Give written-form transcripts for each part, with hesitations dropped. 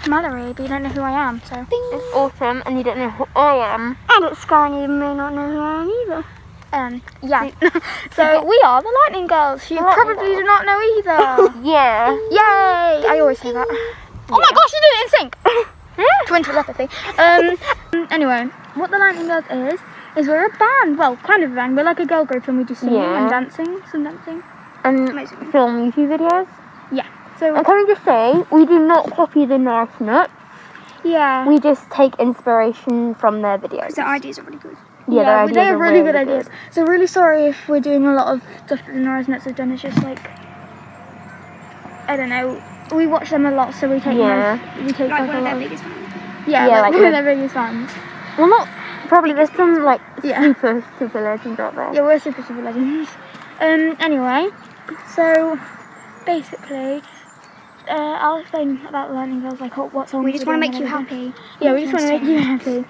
Mallory, but you don't know who I am, so. It's Autumn, and you don't know who I am. And it's Sky, and you may not know who I am either. Yeah. So we are the Lightning Girls. You probably do not know either. Yeah. Yay! I always say that. Oh my gosh, you did it in sync! Twin telepathy. Anyway, what the Lightning Girls is we're a band. Well, kind of a band. We're like a girl group, and we do singing and dancing, some dancing. And film YouTube videos. Yeah. So And can I just say, we do not copy the Nice Nut. yeah. We just take inspiration from their videos. The ideas are really good. Yeah, their ideas they have are really good ideas. So really sorry if we're doing a lot of stuff that the Norris Nuts have done. It's just like, I don't know. We watch them a lot, so we take Like like one a of lot their of biggest fans. yeah, Yeah, like like one of their biggest fans. Well, not probably. There's some like Yeah. super legends out there. Yeah, we're super legends. Anyway, so basically, I'll explain about the Lightning Girls. Like what songs We just we're want to doing make you and everything. happy. Yeah, we just want to make you happy.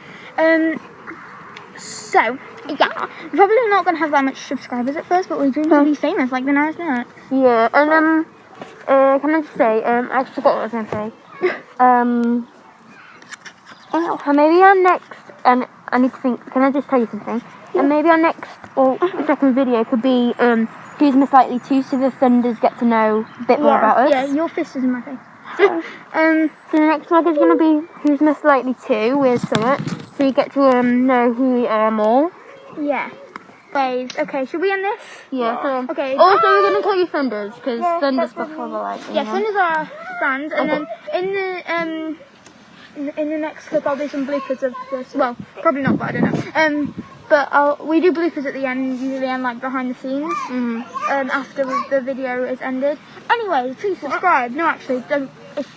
So, yeah, we're probably not going to have that much subscribers at first, but we're dreaming to be famous like the Norris Nuts. Yeah, and can I just say, I forgot what I was going to say. Maybe our next, and I need to think. Can I just tell you something? And maybe our next or second video could be Who's Miss Likely 2, so the Thunders get to know a bit more about us. Yeah, your fist is in my face. So the next vlog is going to be Who's Most Likely To with Summit, so you get to know who we are more. Yeah. Okay, should we end this? Yeah. So Okay. also we're going to call you Thunders because Yeah, Thunders that's before the Lightning. Yeah, Thunders are our band, and then in the next clip I'll do some bloopers of this. Well, probably not, but I don't know. But we do bloopers at the end, usually and like behind the scenes. After the video is ended. Anyway, please subscribe. No, actually, don't.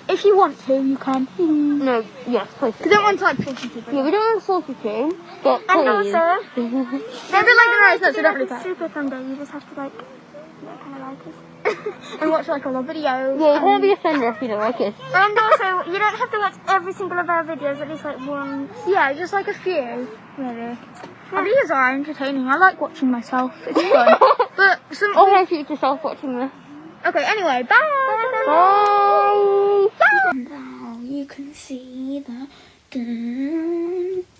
If you want to, you can. No, yes, please. We don't want to like force you to. Yeah, we don't want to force you to, but please. And also, they're a bit like the Norris Nuts, so don't really care. Super Thunder, you just have to like kind of like us. And watch like all our videos. Yeah, you can't be a Thunder if you don't like us. And also, you don't have to watch every single of our videos, at least like one. Yeah, just like a few, really. Our videos are entertaining. I like watching myself. It's fun. But some. Oh, have you yourself watching this. Okay. Anyway, bye. Bye. Now you can see the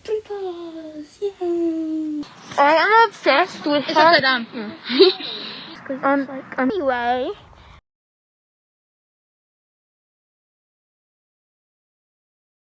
bloopers. Yay! I am obsessed with It's upside down. Anyway.